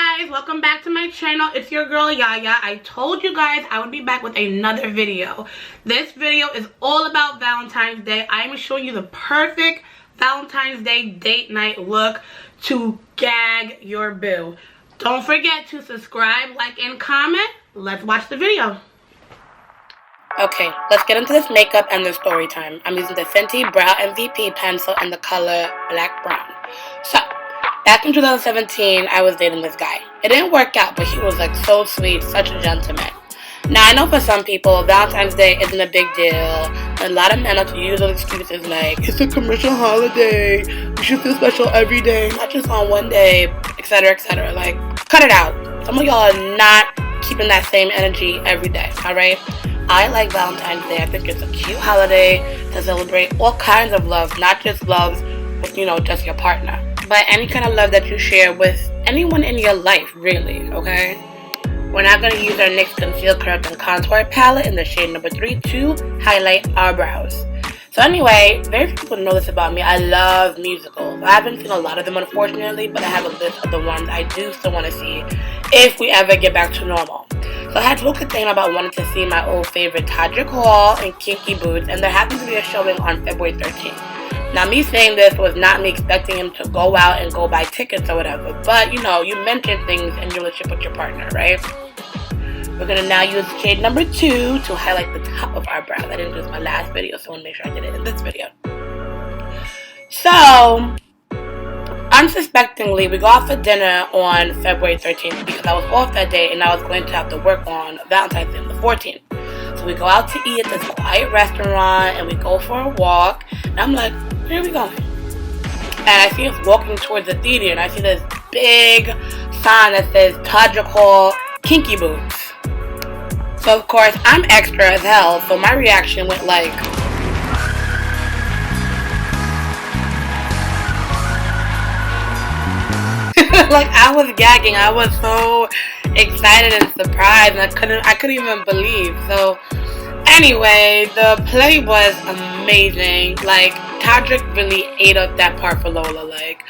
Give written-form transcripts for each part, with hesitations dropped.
guys, welcome back to my channel. It's your girl Yaya. I told you guys I would be back with another video. This video is all about Valentine's Day. I'm showing you the perfect Valentine's Day date night look to gag your boo. Don't forget to subscribe, like, and comment. Let's watch the video. Okay, let's get into this makeup and the story time. I'm using the Fenty Brow MVP pencil in the color Black Brown. So, back in 2017, I was dating this guy. It didn't work out, but he was like so sweet, such a gentleman. Now, I know for some people, Valentine's Day isn't a big deal. A lot of men like to use those excuses like, it's a commercial holiday, we should feel special every day, not just on one day, etc., etc. Like, cut it out. Some of y'all are not keeping that same energy every day, alright? I like Valentine's Day. I think it's a cute holiday to celebrate all kinds of love, not just love with, just your partner, but any kind of love that you share with anyone in your life, really, okay? We're not going to use our NYX Conceal, Correct, and Contour palette in the shade number 3 to highlight our brows. So anyway, very few people know this about me. I love musicals. I haven't seen a lot of them, unfortunately, but I have a list of the ones I do still want to see if we ever get back to normal. So I had to look at thing about wanting to see my old favorite Todrick Hall and Kinky Boots, and there happened to be a showing on February 13th. Now, me saying this was not me expecting him to go out and go buy tickets or whatever, but you mention things in your relationship with your partner, right? We're going to now use shade number 2 to highlight the top of our brows. I didn't do this in my last video, so I want to make sure I did it in this video. So, unsuspectingly, we go out for dinner on February 13th because I was off that day and I was going to have to work on Valentine's Day on the 14th. So we go out to eat at this quiet restaurant and we go for a walk. And I'm like, where are we going? And I see us walking towards the theater and I see this big sign that says Todrick Hall Kinky Boots. So of course, I'm extra as hell, so my reaction went like... like, I was gagging. I was so excited and surprised, and I couldn't even believe. So anyway, the play was amazing. Like, Todrick really ate up that part for Lola. Like,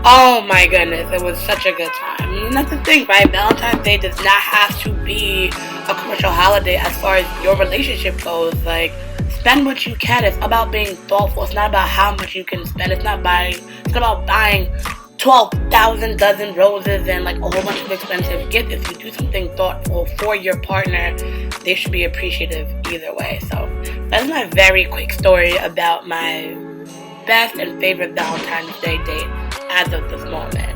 oh my goodness, it was such a good time. And that's the thing, right? Valentine's Day does not have to be a commercial holiday as far as your relationship goes. Like, spend what you can. It's about being thoughtful. It's not about how much you can spend. It's not about buying 12,000 dozen roses and like a whole bunch of expensive gifts. If you do something thoughtful for your partner, they should be appreciative either way. So that's my very quick story about my best and favorite Valentine's Day date as of this moment.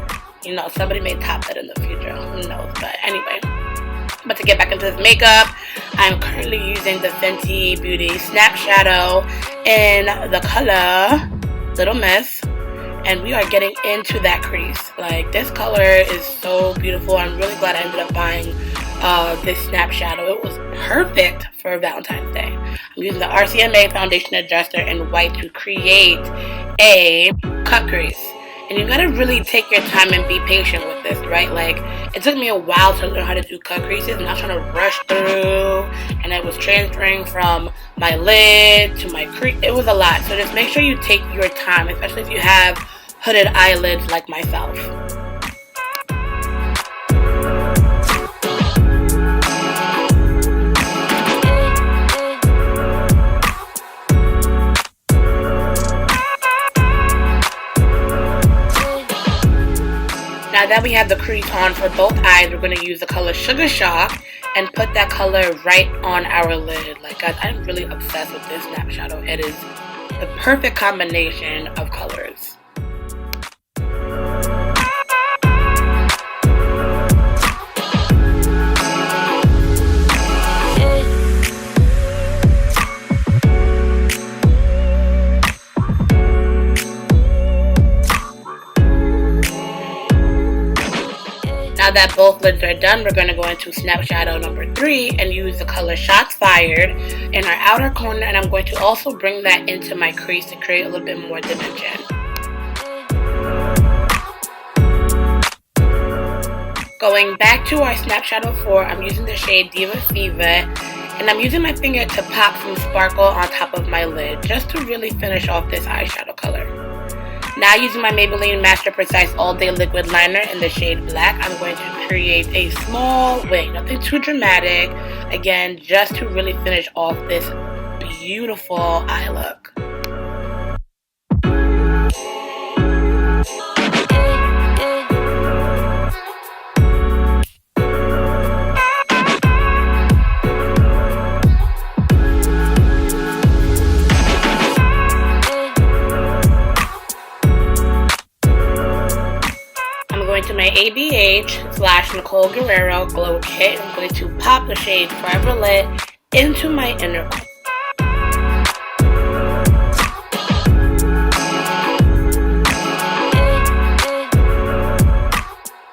Somebody may top that in the future, who knows, but anyway. But to get back into this makeup, I'm currently using the Fenty Beauty Snap Shadow in the color Little Miss. And we are getting into that crease. Like, this color is so beautiful. I'm really glad I ended up buying this snap shadow. It was perfect for Valentine's Day. I'm using the RCMA Foundation Adjuster in white to create a cut crease. And you gotta really take your time and be patient with this, right? Like, it took me a while to learn how to do cut creases, and I was trying to rush through, and it was transferring from my lid to my crease. It was a lot. So just make sure you take your time, especially if you have hooded eyelids like myself. Now that we have the crease on for both eyes, we're going to use the color Sugar Shock and put that color right on our lid. Like, guys, I'm really obsessed with this snap shadow. It is the perfect combination of colors. Now that both lids are done, we're going to go into Snap Shadow number 3 and use the color Shots Fired in our outer corner, and I'm going to also bring that into my crease to create a little bit more dimension. Going back to our Snap Shadow 4, I'm using the shade Diva Fever, and I'm using my finger to pop some sparkle on top of my lid just to really finish off this eyeshadow color. Now using my Maybelline Master Precise All Day Liquid Liner in the shade Black, I'm going to create a small wing, nothing too dramatic. Again, just to really finish off this beautiful eye look. To my ABH/Nicole Guerrero Glow Kit, I'm going to pop the shade Forever Lit into my inner corner.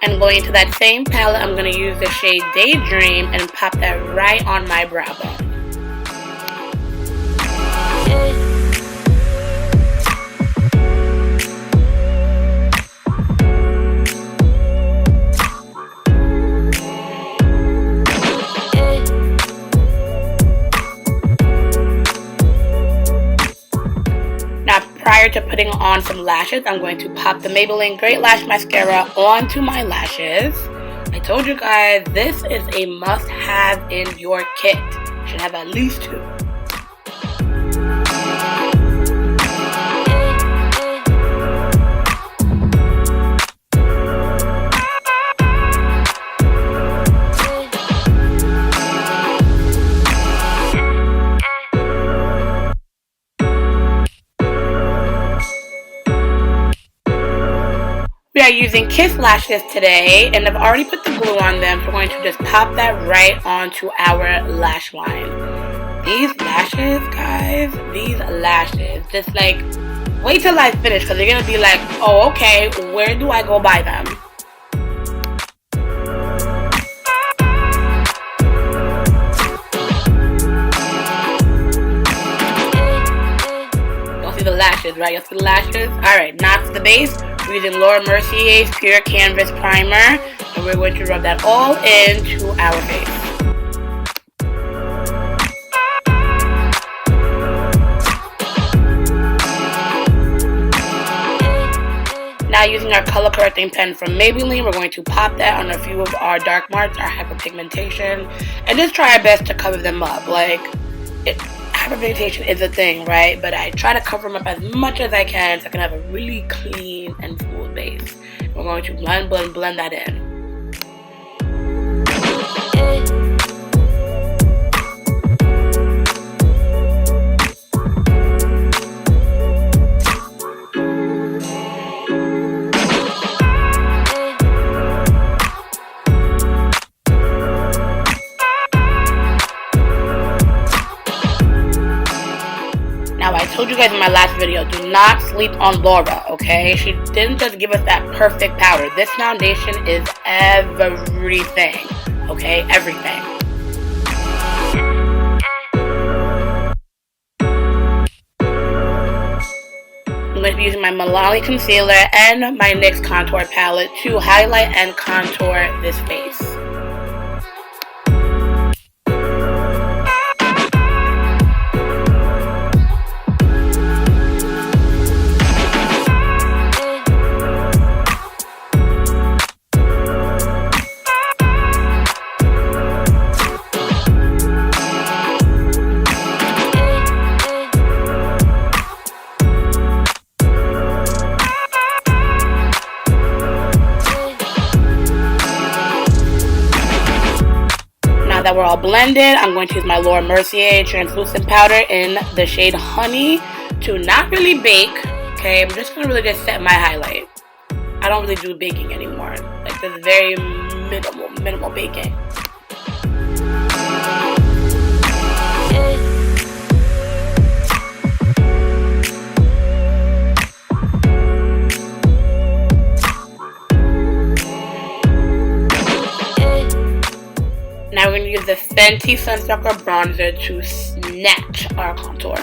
And going into that same palette, I'm going to use the shade Daydream and pop that right on my brow bone. Prior to putting on some lashes, I'm going to pop the Maybelline Great Lash Mascara onto my lashes. I told you guys, this is a must-have in your kit. You should have at least 2. We are using Kiss lashes today, and I've already put the glue on them, so we're going to just pop that right onto our lash line. These lashes, guys, just like, wait till I finish, because you're going to be like, oh, okay, where do I go buy them? You'll see the lashes, right? You'll see the lashes? Alright, now to the base. We're using Laura Mercier's Pure Canvas Primer, and we're going to rub that all into our face. Now using our color correcting pen from Maybelline, we're going to pop that on a few of our dark marks, our hyperpigmentation, and just try our best to cover them up. Hyperpigmentation is a thing, right? But I try to cover them up as much as I can so I can have a really clean and smooth base. We're going to blend that in. Now, I told you guys in my last video, do not sleep on Laura, okay? She didn't just give us that perfect powder. This foundation is everything, okay? Everything. I'm going to be using my Milani concealer and my NYX contour palette to highlight and contour this face. That we're all blended, I'm going to use my Laura Mercier translucent powder in the shade Honey to not really bake, okay? I'm just going to really just set my highlight. I don't really do baking anymore. Like, there's very minimal baking. Now we're going to use the Fenty Sunsucker Bronzer to snatch our contour.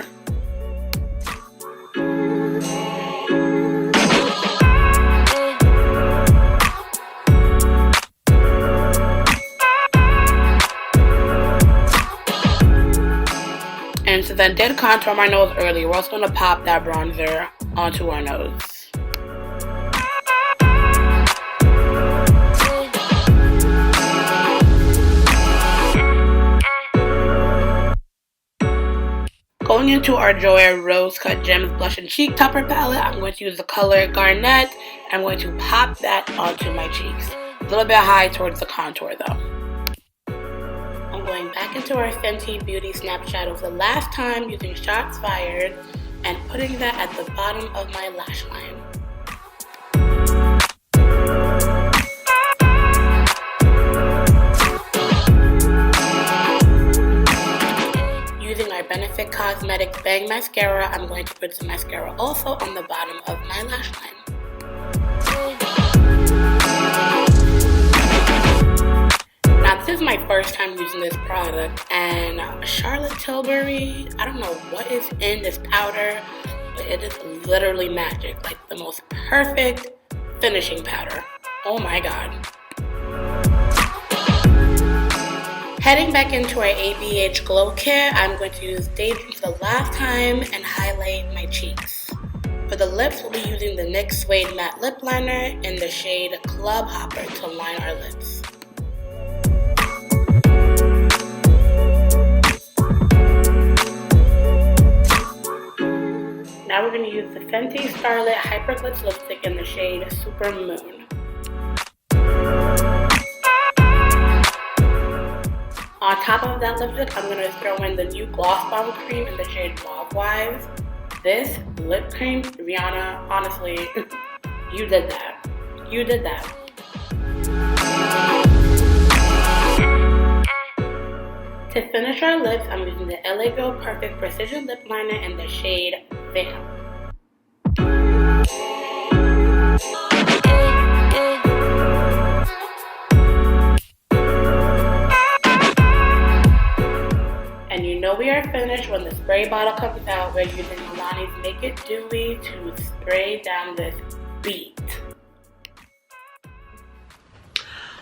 And since I did contour my nose earlier, we're also going to pop that bronzer onto our nose. into our Joya Rose Cut Gems Blush and Cheek Topper palette, I'm going to use the color Garnet. I'm going to pop that onto my cheeks. A little bit high towards the contour though. I'm going back into our Fenty Beauty Snap Shadow for the last time using Shots Fired and putting that at the bottom of my lash line. Using our Benefit Cosmetics Bang Mascara, I'm going to put some mascara also on the bottom of my lash line. Now this is my first time using this product, and Charlotte Tilbury, I don't know what is in this powder, but it is literally magic. Like the most perfect finishing powder. Oh my god. Heading back into our ABH Glow Kit, I'm going to use Daydream for the last time and highlight my cheeks. For the lips, we'll be using the NYX Suede Matte Lip Liner in the shade Club Hopper to line our lips. Now we're going to use the Fenty Starlit Hyper Glitz Lipstick in the shade Super Moon. On top of that lipstick, I'm going to throw in the new Gloss Bomb Cream in the shade Mauve Wives. This lip cream, Rihanna, honestly, you did that. You did that. To finish our lips, I'm using the LA Girl Perfect Precision Lip Liner in the shade Vamp. And you know we are finished when the spray bottle comes out. We're using Milani's Make It Dewy to spray down this beat.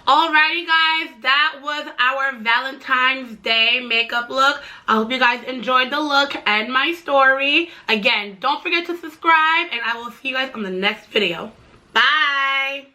Alrighty guys, that was our Valentine's Day makeup look. I hope you guys enjoyed the look and my story. Again, don't forget to subscribe, and I will see you guys on the next video. Bye!